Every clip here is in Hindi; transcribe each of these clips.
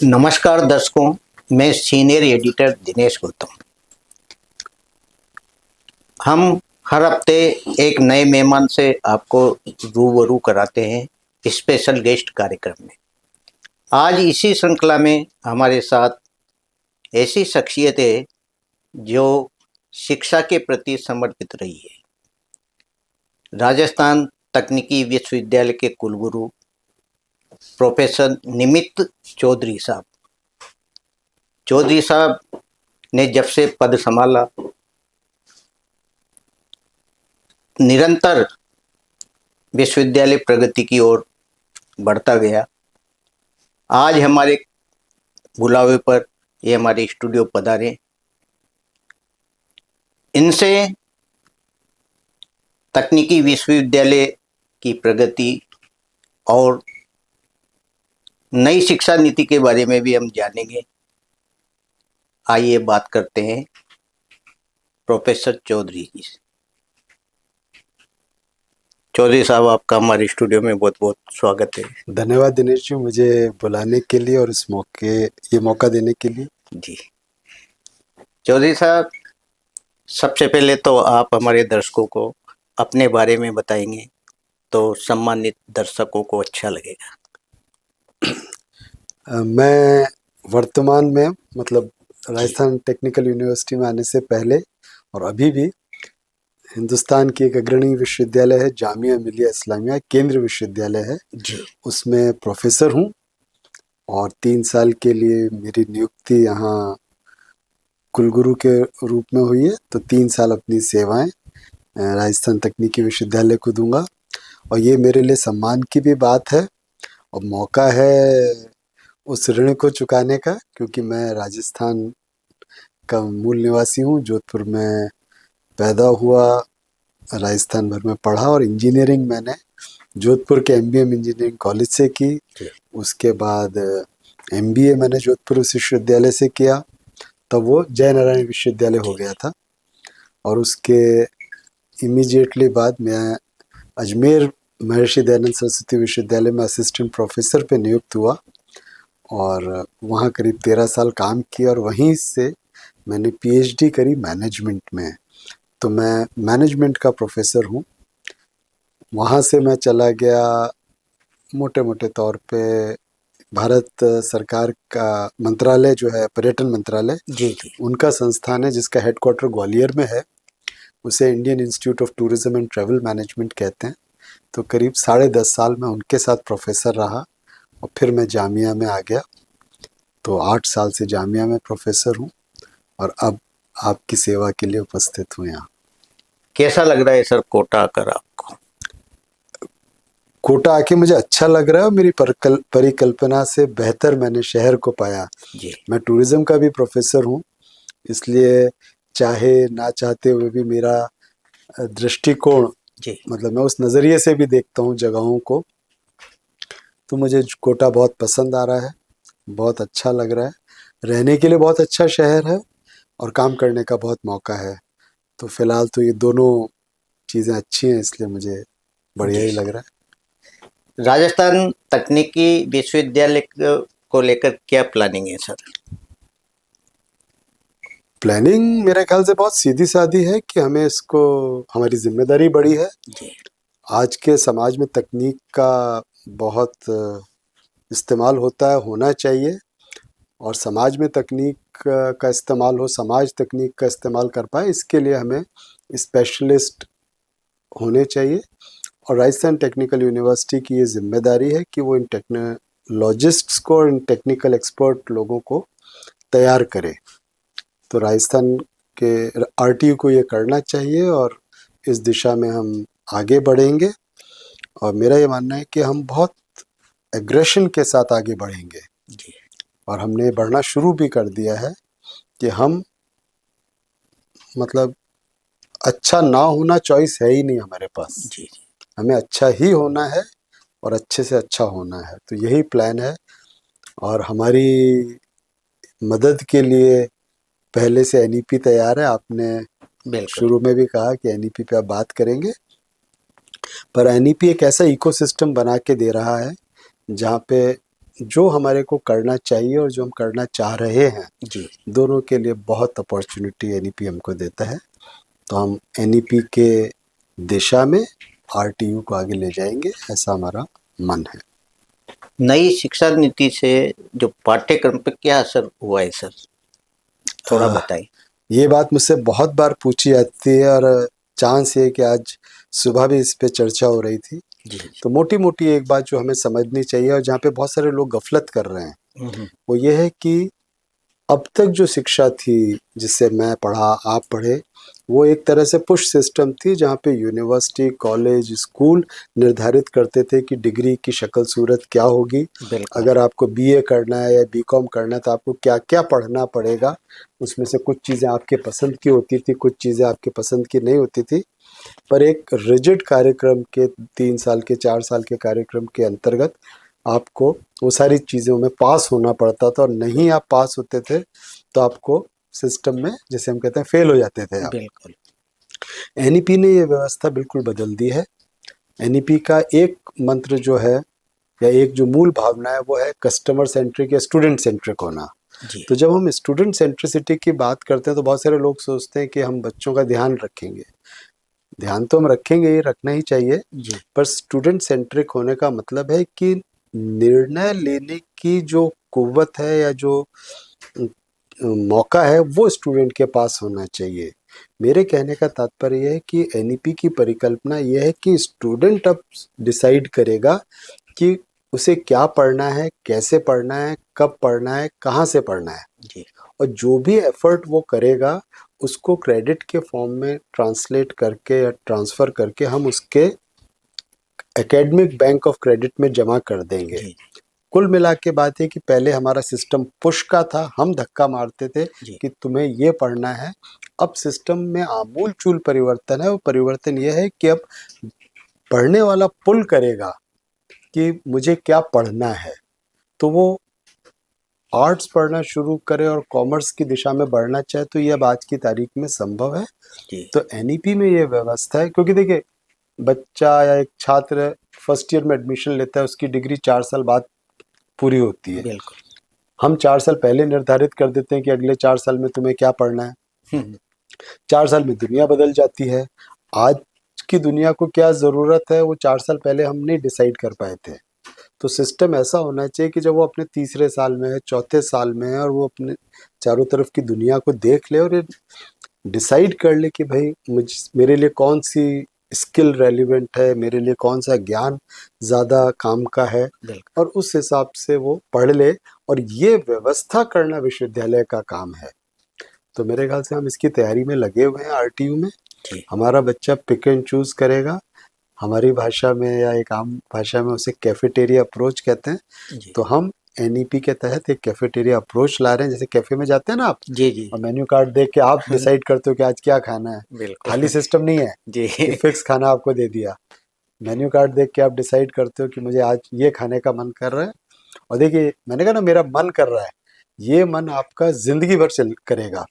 नमस्कार दर्शकों, मैं सीनियर एडिटर दिनेश गौतम। हम हर हफ्ते एक नए मेहमान से आपको रूबरू कराते हैं स्पेशल गेस्ट कार्यक्रम में। आज इसी श्रृंखला में हमारे साथ ऐसी शख्सियत है जो शिक्षा के प्रति समर्पित रही है। राजस्थान तकनीकी विश्वविद्यालय के कुलगुरु प्रोफेसर निमित चौधरी साहब ने जब से पद संभाला, निरंतर विश्वविद्यालय प्रगति की ओर बढ़ता गया। आज हमारे बुलावे पर ये हमारे स्टूडियो पधारे। इनसे तकनीकी विश्वविद्यालय की प्रगति और नई शिक्षा नीति के बारे में भी हम जानेंगे। आइए बात करते हैं प्रोफेसर चौधरी जी से। चौधरी साहब, आपका हमारे स्टूडियो में बहुत बहुत स्वागत है। धन्यवाद दिनेश जी, मुझे बुलाने के लिए और ये मौका देने के लिए। जी चौधरी साहब, सबसे पहले तो आप हमारे दर्शकों को अपने बारे में बताएंगे तो सम्मानित दर्शकों को अच्छा लगेगा। मैं वर्तमान में राजस्थान टेक्निकल यूनिवर्सिटी में आने से पहले और अभी भी हिंदुस्तान की एक अग्रणी विश्वविद्यालय है जामिया मिलिया इस्लामिया, केंद्रीय विश्वविद्यालय है जी, उसमें प्रोफेसर हूँ और 3 साल के लिए मेरी नियुक्ति यहाँ कुलगुरु के रूप में हुई है। तो 3 साल अपनी सेवाएं राजस्थान तकनीकी विश्वविद्यालय को दूंगा और ये मेरे लिए सम्मान की भी बात है और मौका है उस ऋण को चुकाने का, क्योंकि मैं राजस्थान का मूल निवासी हूँ। जोधपुर में पैदा हुआ, राजस्थान भर में पढ़ा और इंजीनियरिंग मैंने जोधपुर के एमबीएम इंजीनियरिंग कॉलेज से की। उसके बाद एमबीए मैंने जोधपुर विश्वविद्यालय से किया, तब वो जयनारायण विश्वविद्यालय हो गया था। और उसके इमीडिएटली बाद मैं अजमेर महर्षि दयानंद सरस्वती विश्वविद्यालय में असिस्टेंट प्रोफेसर पे नियुक्त हुआ और वहाँ करीब 13 साल काम किया और वहीं से मैंने पीएचडी करी मैनेजमेंट में। तो मैं मैनेजमेंट का प्रोफेसर हूँ। वहाँ से मैं चला गया मोटे मोटे तौर पे भारत सरकार का मंत्रालय जो है पर्यटन मंत्रालय जी, उनका संस्थान है जिसका हेडक्वार्टर ग्वालियर में है, उसे Indian institute of tourism and travel management कहते हैं। तो करीब 10.5 साल मैं उनके साथ प्रोफेसर रहा और फिर मैं जामिया में आ गया। तो 8 साल से जामिया में प्रोफेसर हूँ और अब आपकी सेवा के लिए उपस्थित हूँ यहाँ। कैसा लग रहा है सर कोटा आकर आपको? कोटा आके मुझे अच्छा लग रहा है। मेरी परिकल्पना से बेहतर मैंने शहर को पाया जी। मैं टूरिज्म का भी प्रोफेसर हूँ, इसलिए चाहे ना चाहते हुए भी मेरा दृष्टिकोण मैं उस नज़रिए से भी देखता हूँ जगहों को। तो मुझे कोटा बहुत पसंद आ रहा है, बहुत अच्छा लग रहा है। रहने के लिए बहुत अच्छा शहर है और काम करने का बहुत मौका है। तो फिलहाल तो ये दोनों चीज़ें अच्छी हैं, इसलिए मुझे बढ़िया ही लग रहा है। राजस्थान तकनीकी विश्वविद्यालय को लेकर क्या प्लानिंग है सर? प्लानिंग मेरे ख्याल से बहुत सीधी सादी है कि हमें इसको, हमारी जिम्मेदारी बड़ी है जी। आज के समाज में तकनीक का बहुत इस्तेमाल होता है, होना चाहिए, और समाज में तकनीक का इस्तेमाल हो, समाज तकनीक का इस्तेमाल कर पाए, इसके लिए हमें स्पेशलिस्ट होने चाहिए। और राजस्थान टेक्निकल यूनिवर्सिटी की ये जिम्मेदारी है कि वो इन टेक्नोलॉजिस्ट्स को और इन टेक्निकल एक्सपर्ट लोगों को तैयार करे। तो राजस्थान के आरटीयू को ये करना चाहिए और इस दिशा में हम आगे बढ़ेंगे। और मेरा ये मानना है कि हम बहुत एग्रेशन के साथ आगे बढ़ेंगे जी। और हमने बढ़ना शुरू भी कर दिया है कि हम अच्छा ना होना चॉइस है ही नहीं हमारे पास जी। हमें अच्छा ही होना है और अच्छे से अच्छा होना है। तो यही प्लान है और हमारी मदद के लिए पहले से एनईपी तैयार है। आपने शुरू में भी कहा कि एनईपी पे आप बात करेंगे, पर एनईपी एक ऐसा इकोसिस्टम बना के दे रहा है जहाँ पे जो हमारे को करना चाहिए और जो हम करना चाह रहे हैं, जी दोनों के लिए बहुत अपॉर्चुनिटी एनईपी हमको देता है। तो हम एनईपी के दिशा में आरटीयू को आगे ले जाएंगे, ऐसा हमारा मन है। नई शिक्षा नीति से जो पाठ्यक्रम पे क्या असर हुआ है सर, थोड़ा बताइए। ये बात मुझसे बहुत बार पूछी जाती है और चांस ये कि आज सुबह भी इस पे चर्चा हो रही थी। जी जी। तो मोटी मोटी एक बात जो हमें समझनी चाहिए और जहाँ पे बहुत सारे लोग गफलत कर रहे हैं, हम्म, वो ये है कि अब तक जो शिक्षा थी, जिससे मैं पढ़ा, आप पढ़े, वो एक तरह से पुश सिस्टम थी, जहाँ पे यूनिवर्सिटी, कॉलेज, स्कूल निर्धारित करते थे कि डिग्री की शक्ल सूरत क्या होगी। बिल्कुल अगर आपको बीए करना है या बीकॉम करना है तो आपको क्या क्या पढ़ना पड़ेगा। उसमें से कुछ चीज़ें आपके पसंद की होती थी, कुछ चीज़ें आपके पसंद की नहीं होती थी। पर एक रिजिड कार्यक्रम के 3 साल के 4 साल के कार्यक्रम के अंतर्गत आपको वो सारी चीज़ों में पास होना पड़ता था, और नहीं आप पास होते थे तो आपको सिस्टम में, जैसे हम कहते हैं, फेल हो जाते थे आप। बिल्कुल। एनईपी ने ये व्यवस्था बिल्कुल बदल दी है। एनईपी का एक मंत्र जो है, या एक जो मूल भावना है, वो है कस्टमर सेंट्रिक या स्टूडेंट सेंट्रिक होना। जी तो जब हम स्टूडेंट सेंट्रिसिटी की बात करते हैं तो बहुत सारे लोग सोचते हैं कि हम बच्चों का ध्यान रखेंगे। ध्यान तो हम रखेंगे, ये रखना ही चाहिए, जी। पर स्टूडेंट सेंट्रिक होने का मतलब है कि निर्णय लेने की जो कुव्वत है या जो मौका है, वो स्टूडेंट के पास होना चाहिए। मेरे कहने का तात्पर्य यह है कि एनईपी की परिकल्पना यह है कि स्टूडेंट अब डिसाइड करेगा कि उसे क्या पढ़ना है, कैसे पढ़ना है, कब पढ़ना है, कहाँ से पढ़ना है। जी और जो भी एफर्ट वो करेगा, उसको क्रेडिट के फॉर्म में ट्रांसलेट करके या ट्रांसफ़र करके हम उसके एकेडमिक बैंक ऑफ क्रेडिट में जमा कर देंगे। जी कुल मिला के बात है कि पहले हमारा सिस्टम पुश का था, हम धक्का मारते थे जी। कि तुम्हें ये पढ़ना है। अब सिस्टम में आमूल चूल परिवर्तन है। वो परिवर्तन ये है कि अब पढ़ने वाला पुल करेगा कि मुझे क्या पढ़ना है। तो वो आर्ट्स पढ़ना शुरू करे और कॉमर्स की दिशा में बढ़ना चाहे तो ये अब आज की तारीख में संभव है। जी तो एनईपी में ये व्यवस्था है, क्योंकि देखिए, बच्चा या एक छात्र फर्स्ट ईयर में एडमिशन लेता है, उसकी डिग्री 4 साल बाद पूरी होती है। बिल्कुल। हम 4 साल पहले निर्धारित कर देते हैं कि अगले 4 साल में तुम्हें क्या पढ़ना है। हम्म, 4 साल में दुनिया बदल जाती है। आज की दुनिया को क्या ज़रूरत है, वो 4 साल पहले हम नहीं डिसाइड कर पाए थे। तो सिस्टम ऐसा होना चाहिए कि जब वो अपने तीसरे साल में है, चौथे साल में है, और वो अपने चारों तरफ की दुनिया को देख ले और ये डिसाइड कर ले कि भाई मेरे लिए कौन सी स्किल रेलिवेंट है, मेरे लिए कौन सा ज्ञान ज़्यादा काम का है, बिल्कुल। और उस हिसाब से वो पढ़ ले। और ये व्यवस्था करना विश्वविद्यालय का काम है। तो मेरे ख्याल से हम इसकी तैयारी में लगे हुए हैं आरटीयू में। जी हमारा बच्चा पिक एंड चूज करेगा। हमारी भाषा में या एक आम भाषा में उसे कैफेटेरिया अप्रोच कहते हैं। जी तो हम एनईपी के तहत एक कैफेटेरिया अप्रोच ला रहे हैं। जैसे कैफे में जाते हैं ना आप, जी जी। और मेन्यू कार्ड देख के आप डिसाइड करते हो कि आज क्या खाना है। थाली बिल्कुल। सिस्टम नहीं है जी कि फिक्स खाना आपको दे दिया। मेन्यू कार्ड देख के आप डिसाइड करते हो कि मुझे आज ये खाने का मन कर रहा है। और देखिए, मैंने कहा ना, मेरा मन कर रहा है, ये मन आपका जिंदगी भर चल करेगा।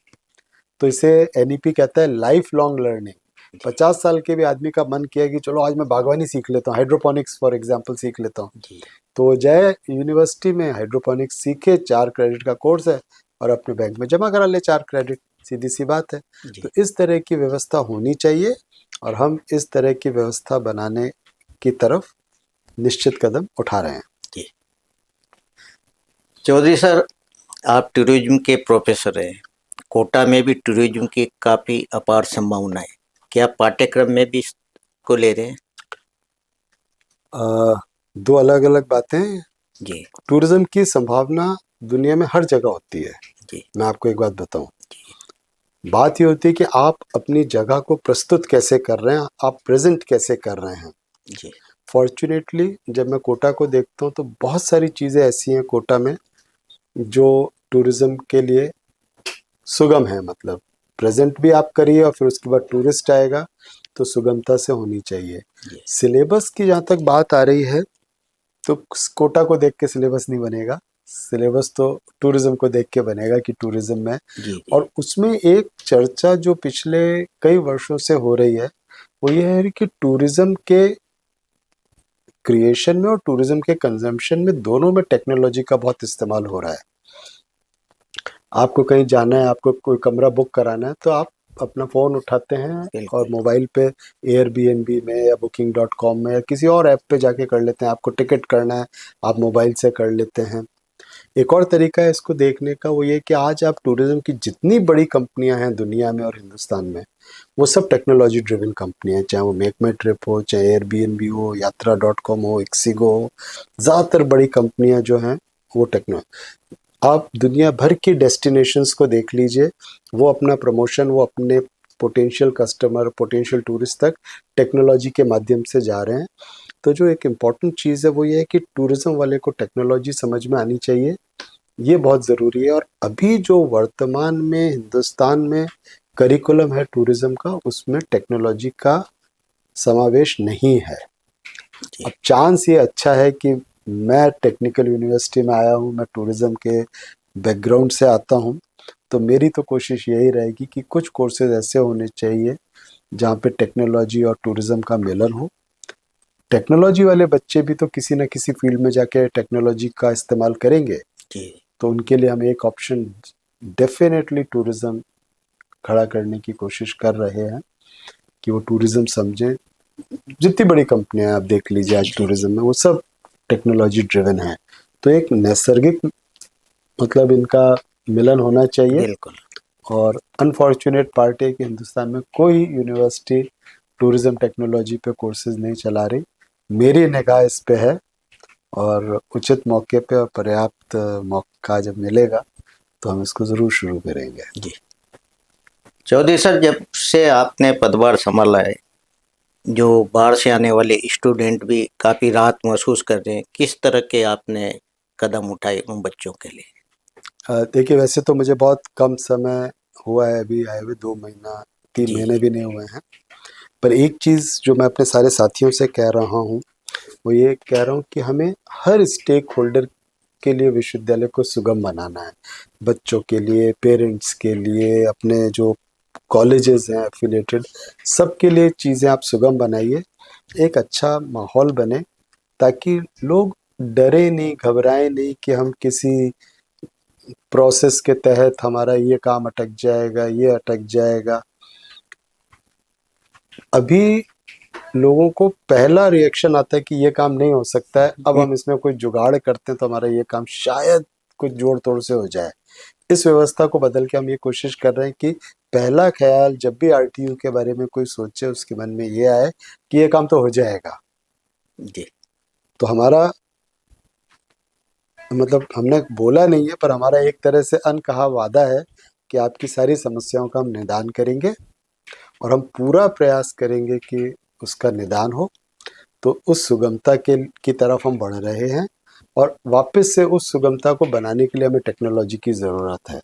तो इसे एनईपी कहता है लाइफ लॉन्ग लर्निंग। जी 50 साल के भी आदमी का मन किया कि चलो आज मैं बागवानी सीख लेता हूँ, हाइड्रोपोनिक्स फॉर एग्जांपल सीख लेता हूँ, जी। तो जय यूनिवर्सिटी में हाइड्रोपोनिक्स सीखे, 4 क्रेडिट का कोर्स है, और अपने बैंक में जमा करा ले 4 क्रेडिट। सीधी सी बात है। तो जी इस तरह की व्यवस्था होनी चाहिए, और हम इस तरह की व्यवस्था बनाने की तरफ निश्चित कदम उठा रहे हैं। जी। चौधरी सर, आप टूरिज्म के प्रोफेसर हैं। कोटा में भी टूरिज्म की काफ़ी अपार संभावना है, क्या पाठ्यक्रम में भी इसको ले रहे हैं? दो अलग अलग बातें हैं। जी टूरिज्म की संभावना दुनिया में हर जगह होती है। जी मैं आपको एक बात बताऊं, बात ये होती है कि आप अपनी जगह को प्रस्तुत कैसे कर रहे हैं, आप प्रेजेंट कैसे कर रहे हैं। जी फॉर्चुनेटली जब मैं कोटा को देखता हूँ तो बहुत सारी चीज़ें ऐसी हैं कोटा में जो टूरिज्म के लिए सुगम है। मतलब प्रेजेंट भी आप करिए और फिर उसके बाद टूरिस्ट आएगा, तो सुगमता से होनी चाहिए। जी सिलेबस की जहाँ तक बात आ रही है, तो कोटा को देख के सिलेबस नहीं बनेगा। सिलेबस तो टूरिज्म को देख के बनेगा कि टूरिज्म में। जी जी। और उसमें एक चर्चा जो पिछले कई वर्षों से हो रही है, वो ये है कि टूरिज्म के क्रिएशन में और टूरिज्म के कंजम्पशन में, दोनों में टेक्नोलॉजी का बहुत इस्तेमाल हो रहा है। आपको कहीं जाना है, आपको कोई कमरा बुक कराना है, तो आप अपना फ़ोन उठाते हैं और बिल्कुल। मोबाइल पे एयरबीएनबी में या booking.com में या किसी और ऐप पे जाके कर लेते हैं। आपको टिकट करना है, आप मोबाइल से कर लेते हैं। एक और तरीका है इसको देखने का, वो ये कि आज आप टूरिज्म की जितनी बड़ी कंपनियां हैं दुनिया में और हिंदुस्तान में, वो सब टेक्नोलॉजी ड्रिवन कंपनियां हैं। चाहे वो मेक माई ट्रिप हो, चाहे एयरबीएनबी हो, यात्रा.com हो, एक्सिगो हो, ज़्यादातर बड़ी कंपनियां जो हैं वो आप दुनिया भर की डेस्टिनेशंस को देख लीजिए, वो अपना प्रमोशन, वो अपने पोटेंशियल कस्टमर, पोटेंशियल टूरिस्ट तक टेक्नोलॉजी के माध्यम से जा रहे हैं। तो जो एक इम्पॉर्टेंट चीज़ है वो ये है कि टूरिज्म वाले को टेक्नोलॉजी समझ में आनी चाहिए, ये बहुत ज़रूरी है। और अभी जो वर्तमान में हिंदुस्तान में करिकुलम है टूरिज्म का, उसमें टेक्नोलॉजी का समावेश नहीं है। अब चांस ये अच्छा है कि मैं टेक्निकल यूनिवर्सिटी में आया हूँ, मैं टूरिज्म के बैकग्राउंड से आता हूँ, तो मेरी तो कोशिश यही रहेगी कि कुछ कोर्सेज ऐसे होने चाहिए जहाँ पे टेक्नोलॉजी और टूरिज्म का मिलन हो। टेक्नोलॉजी वाले बच्चे भी तो किसी न किसी फील्ड में जाके टेक्नोलॉजी का इस्तेमाल करेंगे, जी तो उनके लिए हम एक ऑप्शन डेफिनेटली टूरिज्म खड़ा करने की कोशिश कर रहे हैं कि वो टूरिज्म समझें। जितनी बड़ी कंपनियां आप देख लीजिए आज टूरिज्म में, वो सब टेक्नोलॉजी ड्रिवन है। तो एक नैसर्गिक मतलब इनका मिलन होना चाहिए। बिल्कुल। और अनफॉर्चुनेट पार्ट है कि हिंदुस्तान में कोई यूनिवर्सिटी टूरिज्म टेक्नोलॉजी पे कोर्सेज नहीं चला रही। मेरी निगाह इस पे है, और उचित मौके पे और पर्याप्त मौका जब मिलेगा तो हम इसको ज़रूर शुरू करेंगे। जी चौधरी सर, जब से आपने पदभार संभाला है, जो बाहर से आने वाले स्टूडेंट भी काफ़ी राहत महसूस कर रहे हैं, किस तरह के आपने कदम उठाए उन बच्चों के लिए? देखिए, वैसे तो मुझे बहुत कम समय हुआ है अभी आए हुए, 2 महीना 3 महीने जी भी नहीं हुए हैं। पर एक चीज़ जो मैं अपने सारे साथियों से कह रहा हूँ, वो ये कह रहा हूँ कि हमें हर स्टेक होल्डर के लिए विश्वविद्यालय को सुगम बनाना है। बच्चों के लिए, पेरेंट्स के लिए, अपने जो कॉलेजेस हैं एफिलिएटेड, सबके लिए चीज़ें आप सुगम बनाइए, एक अच्छा माहौल बने, ताकि लोग डरे नहीं, घबराए नहीं कि हम किसी प्रोसेस के तहत हमारा ये काम अटक जाएगा, ये अटक जाएगा। अभी लोगों को पहला रिएक्शन आता है कि ये काम नहीं हो सकता है, अब हम इसमें कोई जुगाड़ करते हैं तो हमारा ये काम शायद कुछ जोड़ तोड़ से हो जाए। इस व्यवस्था को बदल के हम ये कोशिश कर रहे हैं कि पहला ख्याल जब भी आरटीयू के बारे में कोई सोचे, उसके मन में ये आए कि ये काम तो हो जाएगा। जी तो हमारा मतलब हमने बोला नहीं है, पर हमारा एक तरह से अनकहा वादा है कि आपकी सारी समस्याओं का हम निदान करेंगे, और हम पूरा प्रयास करेंगे कि उसका निदान हो। तो उस सुगमता के की तरफ हम बढ़ रहे हैं, और वापस से उस सुगमता को बनाने के लिए हमें टेक्नोलॉजी की ज़रूरत है।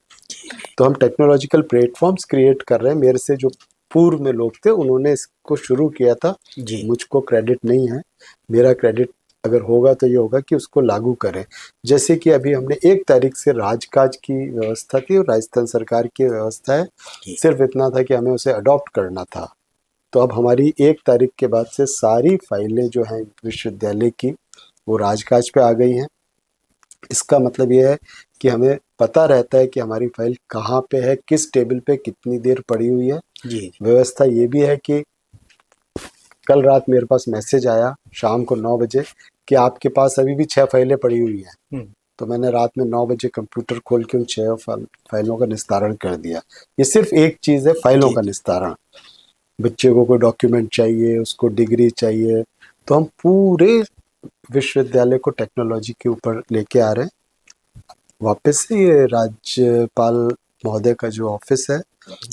तो हम टेक्नोलॉजिकल प्लेटफॉर्म्स क्रिएट कर रहे हैं। मेरे से जो पूर्व में लोग थे, उन्होंने इसको शुरू किया था, जी मुझको क्रेडिट नहीं है। मेरा क्रेडिट अगर होगा तो ये होगा कि उसको लागू करें। जैसे कि अभी हमने 1 तारीख से राजकाज की व्यवस्था थी, और राजस्थान सरकार की व्यवस्था है, जी सिर्फ इतना था कि हमें उसे अडॉप्ट करना था। तो अब हमारी 1 तारीख के बाद से सारी फाइलें जो हैं विश्वविद्यालय की, वो राजकाज पे आ गई हैं। इसका मतलब ये है कि हमें पता रहता है कि हमारी फाइल कहाँ पे है, किस टेबल पे कितनी देर पड़ी हुई है। जी व्यवस्था ये भी है कि कल रात मेरे पास मैसेज आया शाम को 9 बजे कि आपके पास अभी भी 6 फाइलें पड़ी हुई हैं। तो मैंने रात में 9 बजे कंप्यूटर खोल के उन 6 फाइलों का निस्तारण कर दिया। ये सिर्फ एक चीज़ है, फाइलों जी का निस्तारण। बच्चे को कोई डॉक्यूमेंट चाहिए, उसको डिग्री चाहिए, तो हम पूरे विश्वविद्यालय को टेक्नोलॉजी के ऊपर लेके आ रहे हैं। वापस से ये राज्यपाल महोदय का जो ऑफिस है,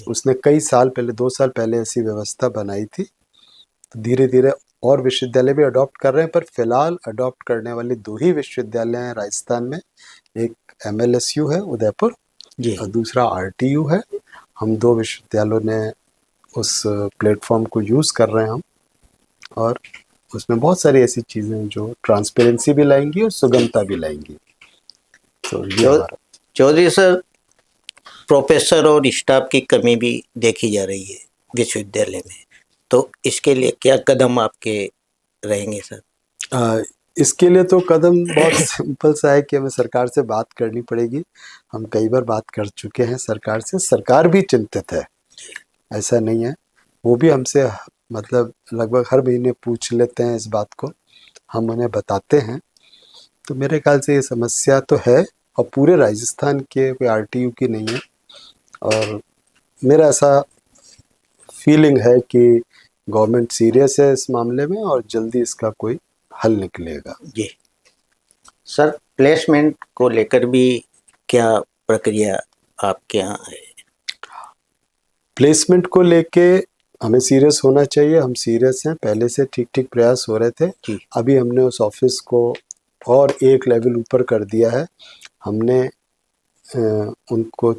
उसने कई साल पहले, 2 साल पहले ऐसी व्यवस्था बनाई थी। तो धीरे धीरे और विश्वविद्यालय भी अडॉप्ट कर रहे हैं, पर फिलहाल अडॉप्ट करने वाले 2 ही विश्वविद्यालय हैं राजस्थान में। एक MLSU है उदयपुर, जी और दूसरा RTU है। हम 2 विश्वविद्यालयों ने उस प्लेटफॉर्म को यूज़ कर रहे हैं हम, और उसमें बहुत सारी ऐसी चीज़ें हैं जो ट्रांसपेरेंसी भी लाएंगी और सुगमता भी लाएंगी। तो ये चौ हमारा। चौधरी सर, प्रोफेसर और स्टाफ की कमी भी देखी जा रही है विश्वविद्यालय में, तो इसके लिए क्या कदम आपके रहेंगे सर? इसके लिए तो कदम बहुत सिंपल सा है कि हमें सरकार से बात करनी पड़ेगी। हम कई बार बात कर चुके हैं सरकार से, सरकार भी चिंतित है, ऐसा नहीं है। वो भी हमसे मतलब लगभग हर महीने पूछ लेते हैं इस बात को, हम उन्हें बताते हैं। तो मेरे ख्याल से ये समस्या तो है और पूरे राजस्थान के कोई आरटीयू की नहीं है, और मेरा ऐसा फीलिंग है कि गवर्नमेंट सीरियस है इस मामले में और जल्दी इसका कोई हल निकलेगा। जी सर, प्लेसमेंट को लेकर भी क्या प्रक्रिया आपके यहाँ है? प्लेसमेंट को लेके हमें सीरियस होना चाहिए, हम सीरियस हैं, पहले से ठीक ठीक प्रयास हो रहे थे। जी अभी हमने उस ऑफिस को और एक लेवल ऊपर कर दिया है। हमने उनको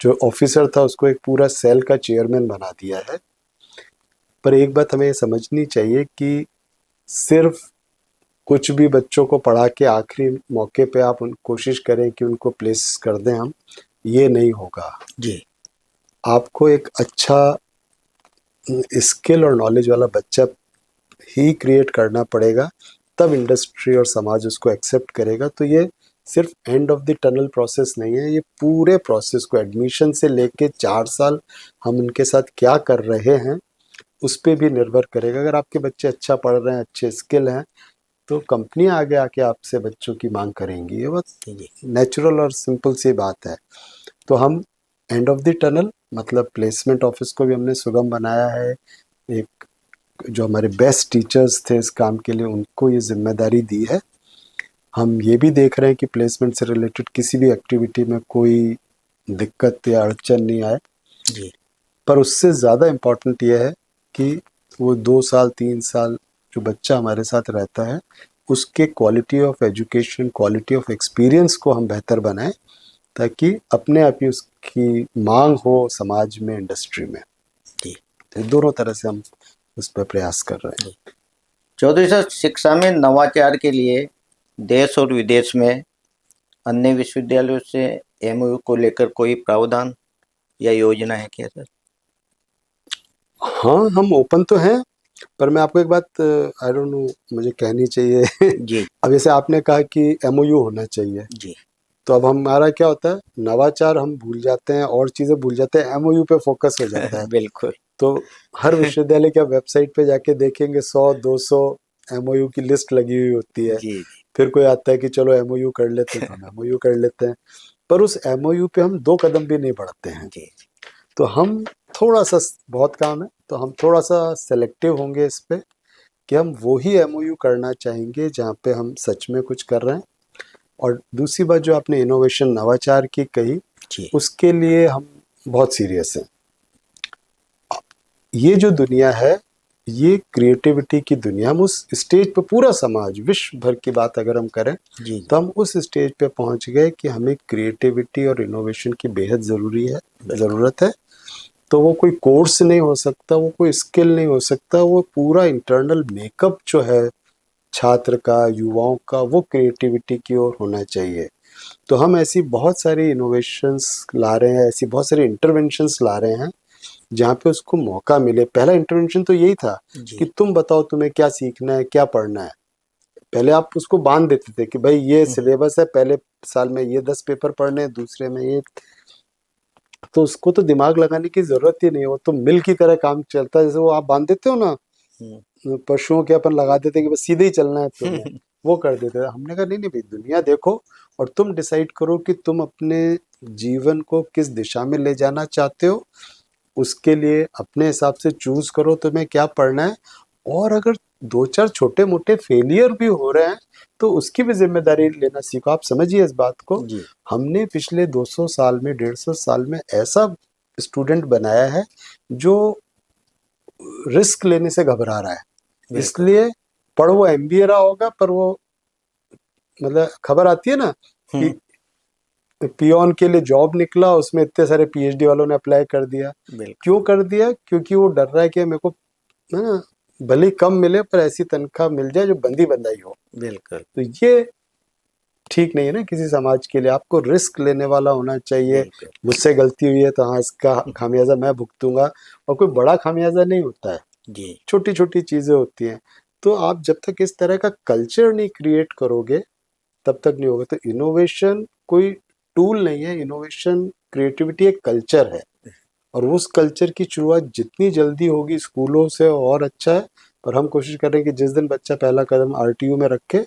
जो ऑफिसर था उसको एक पूरा सेल का चेयरमैन बना दिया है। पर एक बात हमें समझनी चाहिए कि सिर्फ कुछ भी बच्चों को पढ़ा के आखिरी मौके पे आप कोशिश करें कि उनको प्लेस कर दें हम, ये नहीं होगा। जी आपको एक अच्छा स्किल और नॉलेज वाला बच्चा ही क्रिएट करना पड़ेगा, तब इंडस्ट्री और समाज उसको एक्सेप्ट करेगा। तो ये सिर्फ end of the tunnel process नहीं है, ये पूरे प्रोसेस को एडमिशन से लेके 4 साल हम उनके साथ क्या कर रहे हैं उस पर भी निर्भर करेगा। अगर आपके बच्चे अच्छा पढ़ रहे हैं, अच्छे स्किल हैं, तो कंपनियां आगे आके आपसे बच्चों की मांग करेंगी। ये बहुत जी नेचुरल और सिंपल सी बात है। तो हम एंड ऑफ द टनल मतलब प्लेसमेंट ऑफिस को भी हमने सुगम बनाया है। एक जो हमारे बेस्ट टीचर्स थे इस काम के लिए, उनको ये जिम्मेदारी दी है। हम ये भी देख रहे हैं कि प्लेसमेंट से रिलेटेड किसी भी एक्टिविटी में कोई दिक्कत या अड़चन नहीं आए। जी पर उससे ज़्यादा इम्पोर्टेंट ये है कि वो 2 साल 3 साल जो बच्चा हमारे साथ रहता है उसके quality of education, quality of experience को हम बेहतर बनाएं, ताकि अपने आप ही उसकी मांग हो समाज में, इंडस्ट्री में। जी तो दोनों तरह से हम उस पर प्रयास कर रहे हैं। चौधरी सर, शिक्षा में नवाचार के लिए देश और विदेश में अन्य विश्वविद्यालयों से एमओयू को लेकर कोई प्रावधान या योजना है क्या सर? हाँ, हम ओपन तो हैं, पर मैं आपको एक बात आई डोंट नो मुझे कहनी चाहिए। जी अब जैसे आपने कहा कि एमओयू होना चाहिए, जी तो अब हमारा क्या होता है, नवाचार हम भूल जाते हैं और चीज़ें भूल जाते हैं, एमओयू पे फोकस हो जाता है। बिल्कुल। तो हर विश्वविद्यालय की आप वेबसाइट पे जाके देखेंगे 100-200 एमओयू की लिस्ट लगी हुई होती है। जी फिर कोई आता है कि चलो एमओयू कर लेते हैं, तो हम एमओयू कर लेते हैं, पर उस एमओयू पे हम 2 कदम भी नहीं बढ़ते हैं। जी तो हम थोड़ा सा, बहुत काम है तो हम थोड़ा सा सेलेक्टिव होंगे इस पे कि हम वो ही एमओयू करना चाहेंगे जहाँ पे हम सच में कुछ कर रहे हैं। और दूसरी बात जो आपने इनोवेशन नवाचार की कही, जी उसके लिए हम बहुत सीरियस हैं। ये जो दुनिया है, ये क्रिएटिविटी की दुनिया, हम उस स्टेज पे, पूरा समाज विश्व भर की बात अगर हम करें जी तो हम उस स्टेज पे पहुंच गए कि हमें क्रिएटिविटी और इनोवेशन की बेहद ज़रूरत है। तो वो कोई कोर्स नहीं हो सकता, वो कोई स्किल नहीं हो सकता, वो पूरा इंटरनल मेकअप जो है छात्र का, युवाओं का, वो क्रिएटिविटी की ओर होना चाहिए। तो हम ऐसी बहुत सारी इनोवेशंस ला रहे हैं, ऐसी बहुत सारी इंटरवेंशंस ला रहे हैं जहाँ पे उसको मौका मिले। पहला इंटरवेंशन तो यही था कि जी तुम बताओ तुम्हें क्या सीखना है, क्या पढ़ना है। पहले आप उसको बांध देते थे कि भाई ये सिलेबस है, पहले साल में ये 10 पेपर पढ़ने हैं, दूसरे में ये, तो उसको तो दिमाग लगाने की जरूरत ही नहीं है, वो तो मिल की तरह काम चलता है। जैसे वो आप बांध देते हो ना हम्म, पशुओं के, अपन लगा देते कि बस सीधे ही चलना है तुम्हें, वो कर देते थे। हमने कहा नहीं नहीं भाई, दुनिया देखो और तुम डिसाइड करो कि तुम अपने जीवन को किस दिशा में ले जाना चाहते हो, उसके लिए अपने हिसाब से चूज करो तुम्हें क्या पढ़ना है। और अगर 2-4 छोटे मोटे फेलियर भी हो रहे हैं तो उसकी भी जिम्मेदारी लेना सीखो। आप समझिए इस बात को, जी हमने पिछले 200 साल में, 150 साल में ऐसा स्टूडेंट बनाया है जो रिस्क लेने से घबरा रहा है। बिल्कुल। इसलिए पढ़ वो एमबीए रहा होगा, पर वो मतलब खबर आती है ना कि हम्म, पियोन के लिए जॉब निकला, उसमें इतने सारे पीएचडी वालों ने अप्लाई कर दिया। बिल्कुल क्यों कर दिया? क्योंकि वो डर रहा है कि मेरे को, है ना, भले ही कम मिले पर ऐसी तनख्वाह मिल जाए जो बंदी बंदाई हो। बिल्कुल तो ये ठीक नहीं है ना किसी समाज के लिए। आपको रिस्क लेने वाला होना चाहिए। बिल्कुल। मुझसे गलती हुई है तो हाँ, इसका खामियाजा मैं भुगतूंगा, और कोई बड़ा खामियाजा नहीं होता है, जी छोटी छोटी चीजें होती हैं। तो आप जब तक इस तरह का कल्चर नहीं क्रिएट करोगे तब तक नहीं होगा। तो इनोवेशन कोई टूल नहीं है, इनोवेशन क्रिएटिविटी एक कल्चर है, और उस कल्चर की शुरुआत जितनी जल्दी होगी स्कूलों से और अच्छा है। पर हम कोशिश कर रहे हैं कि जिस दिन बच्चा पहला कदम आरटीयू में रखे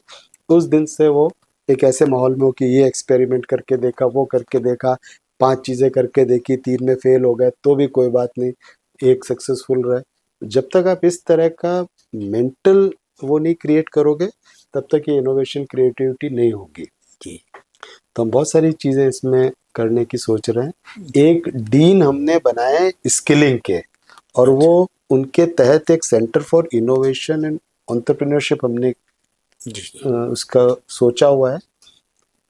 उस दिन से वो एक ऐसे माहौल में हो कि ये एक्सपेरिमेंट करके देखा, वो करके देखा, 5 चीज़ें करके देखी, 3 में फेल हो गए तो भी कोई बात नहीं, एक सक्सेसफुल रहे। जब तक आप इस तरह का मेंटल वो नहीं क्रिएट करोगे तब तक ये इनोवेशन क्रिएटिविटी नहीं होगी। जी तो हम बहुत सारी चीज़ें इसमें करने की सोच रहे हैं। एक डीन हमने बनाए स्किलिंग के, और वो उनके तहत एक centre for innovation and entrepreneurship हमने जी उसका सोचा हुआ है,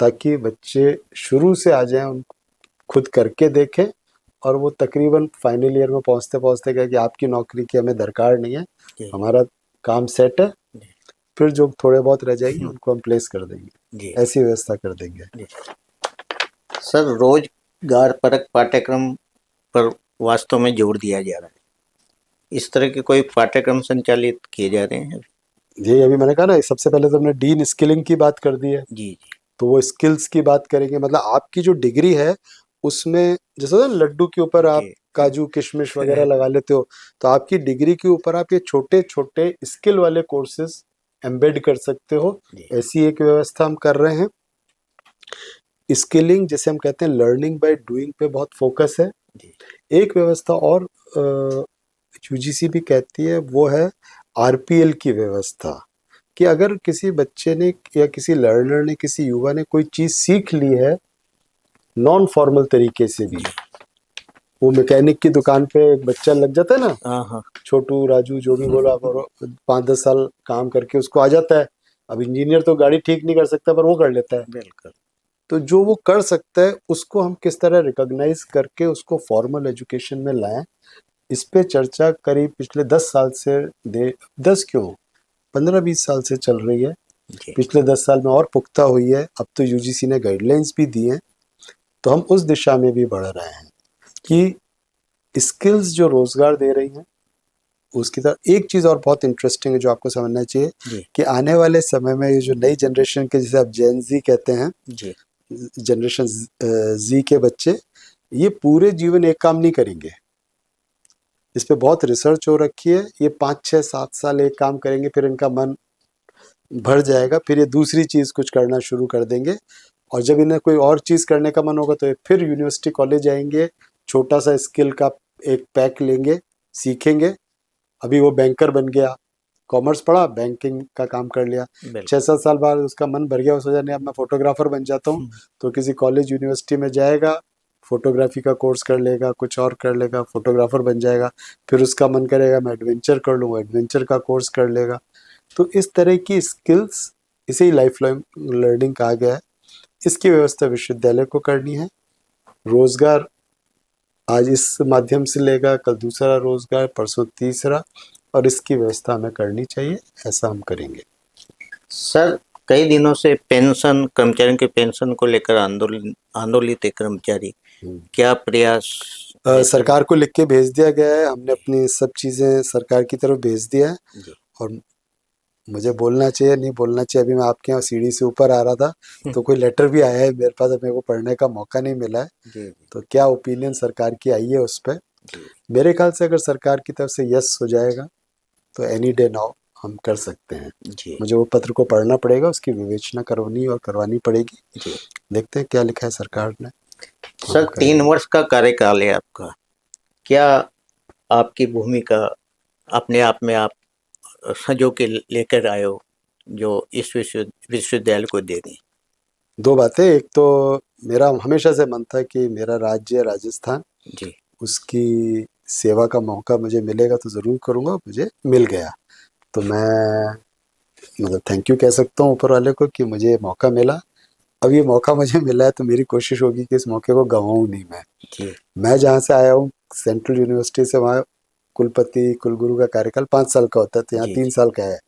ताकि बच्चे शुरू से आ जाएं, उन खुद करके देखें, और वो तकरीबन फाइनल ईयर में पहुंचते पहुंचते कहे कि आपकी नौकरी की हमें दरकार नहीं है, जी हमारा काम सेट है, जी फिर जो थोड़े बहुत रह जाएगी उनको हम प्लेस कर देंगे, जी ऐसी व्यवस्था कर देंगे। जी। सर, रोजगार परक पाठ्यक्रम पर वास्तव में जोर दिया जा रहा है। इस तरह के कोई पाठ्यक्रम संचालित किए जा रहे हैं? ये अभी मैंने कहा ना, सबसे पहले तो हमने डीन स्किलिंग की बात कर दी है, जी जी तो वो स्किल्स की बात करेंगे। मतलब आपकी जो डिग्री है उसमें, जैसे होता है ना लड्डू के ऊपर आप जी काजू किशमिश वगैरह लगा लेते हो, तो आपकी डिग्री के ऊपर आप ये छोटे छोटे स्किल वाले कोर्सेज एम्बेड कर सकते हो। जी ऐसी एक व्यवस्था हम कर रहे हैं। स्किलिंग जैसे हम कहते हैं लर्निंग बाय डूइंग पे बहुत फोकस है। जी एक व्यवस्था और यूजीसी भी कहती है, वो है आरपीएल की व्यवस्था, कि अगर किसी बच्चे ने या किसी लर्नर ने, किसी युवा ने कोई चीज़ सीख ली है नॉन फॉर्मल तरीके से भी, वो मैकेनिक की दुकान पे एक बच्चा लग जाता है ना, हाँ हाँ छोटू राजू जो भी बोला, और 5-10 साल काम करके उसको आ जाता है। अब इंजीनियर तो गाड़ी ठीक नहीं कर सकता पर वो कर लेता है। बिल्कुल। तो जो वो कर सकता है उसको हम किस तरह रिकॉग्नाइज करके उसको फॉर्मल एजुकेशन में लाएं, इस पे चर्चा करीब पिछले 10 साल से, दे 10 क्यों, 15-20 साल से चल रही है। जी पिछले 10 साल में और पुख्ता हुई है। अब तो यूजीसी ने गाइडलाइंस भी दी हैं, तो हम उस दिशा में भी बढ़ रहे हैं कि स्किल्स जो रोजगार दे रही हैं उसकी तरफ। एक चीज़ और बहुत इंटरेस्टिंग है जो आपको समझना चाहिए, जी कि आने वाले समय में ये जो नई जनरेशन के, जिसे आप जेन जी कहते हैं, जी जनरेशन जी के बच्चे, ये पूरे जीवन एक काम नहीं करेंगे। इस पे बहुत रिसर्च हो रखी है। ये 5-6-7 साल एक काम करेंगे, फिर इनका मन भर जाएगा, फिर ये दूसरी चीज़ कुछ करना शुरू कर देंगे, और जब इन्हें कोई और चीज़ करने का मन होगा तो ये फिर यूनिवर्सिटी कॉलेज आएंगे, छोटा सा स्किल का एक पैक लेंगे, सीखेंगे। अभी वो बैंकर बन गया, कॉमर्स पढ़ा, बैंकिंग का काम कर लिया, बिल्कुल। 6-7 साल बाद उसका मन भर गया, सोचा नहीं अब मैं फोटोग्राफर बन जाता हूँ, तो किसी कॉलेज यूनिवर्सिटी में जाएगा, फोटोग्राफी का कोर्स कर लेगा, कुछ और कर लेगा, फोटोग्राफर बन जाएगा। फिर उसका मन करेगा मैं एडवेंचर कर लूँ, एडवेंचर का कोर्स कर लेगा। तो इस तरह की स्किल्स, इसे ही लाइफ लॉन्ग लर्निंग कहा गया है। इसकी व्यवस्था विश्वविद्यालय को करनी है। रोजगार आज इस माध्यम से लेगा, कल दूसरा रोजगार, परसों तीसरा, और इसकी व्यवस्था हमें करनी चाहिए। ऐसा हम करेंगे। सर, कई दिनों से पेंशन, कर्मचारियों के पेंशन को लेकर आंदोलित है कर्मचारी। क्या प्रयास सरकार को लिख के भेज दिया गया है, हमने अपनी सब चीज़ें सरकार की तरफ भेज दिया है। जी और मुझे बोलना चाहिए नहीं बोलना चाहिए, अभी मैं आपके यहाँ सीढ़ी से ऊपर आ रहा था तो कोई लेटर भी आया है मेरे पास, अब मेरे को पढ़ने का मौका नहीं मिला है। जी तो क्या ओपिनियन सरकार की आई है उस पर, जी मेरे ख्याल से अगर सरकार की तरफ से यस हो जाएगा तो एनी डे नाउ हम कर सकते हैं। जी मुझे वो पत्र को पढ़ना पड़ेगा, उसकी विवेचना करवानी और करवानी पड़ेगी। जी। देखते हैं क्या लिखा है सरकार ने। सर, 3 वर्ष का कार्यकाल है आपका। क्या आपकी भूमिका अपने आप में आप संजो के लेकर आए हो जो इस विश्वविद्यालय को दे दें? 2 बातें, एक तो मेरा हमेशा से मन था कि मेरा राज्य राजस्थान, जी उसकी सेवा का मौका मुझे मिलेगा तो ज़रूर करूँगा, मुझे मिल गया। तो मैं मतलब थैंक यू कह सकता हूँ ऊपर वाले को कि मुझे मौका मिला। अब ये मौका मुझे मिला है तो मेरी कोशिश होगी कि इस मौके को गंवाऊँ नहीं। जी मैं जहाँ से आया हूँ सेंट्रल यूनिवर्सिटी से, वहाँ कुलपति कुलगुरु का कार्यकाल 5 साल का होता है, तो यहाँ जी 3 साल का है,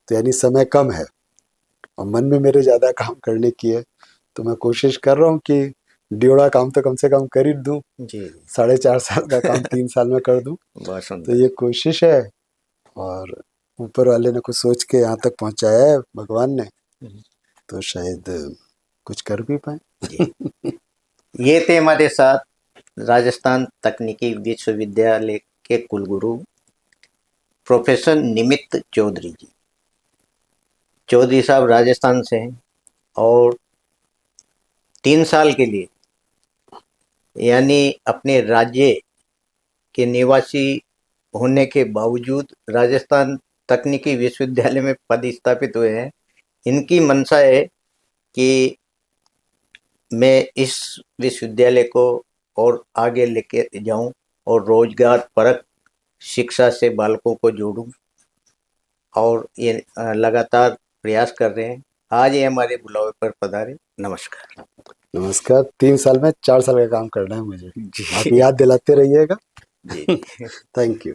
तो यानी समय कम है और मन में मेरे ज़्यादा काम करने की है। तो मैं कोशिश कर रहा हूँ कि ड्योड़ा काम तो कम से कम कर ही दूँ, जी 4.5 साल का काम 3 साल में कर दूँ। बहुत तो सुंदर। ये कोशिश है, और ऊपर वाले ने कुछ सोच के यहाँ तक पहुंचाया है भगवान ने, तो शायद कुछ कर भी पाए। जी। ये थे हमारे साथ राजस्थान तकनीकी विश्वविद्यालय के कुलगुरु प्रोफेसर निमित चौधरी जी। चौधरी साहब राजस्थान से हैं और 3 साल के लिए यानी अपने राज्य के निवासी होने के बावजूद राजस्थान तकनीकी विश्वविद्यालय में पदस्थापित हुए हैं। इनकी मंशा है कि मैं इस विश्वविद्यालय को और आगे लेके जाऊं और रोजगार परक शिक्षा से बालकों को जोड़ूं, और ये लगातार प्रयास कर रहे हैं। आज ये हमारे बुलावे पर पधारे। नमस्कार। नमस्कार। 3 साल में 4 साल का काम करना है मुझे, जी आप याद दिलाते रहिएगा। जी। Thank you.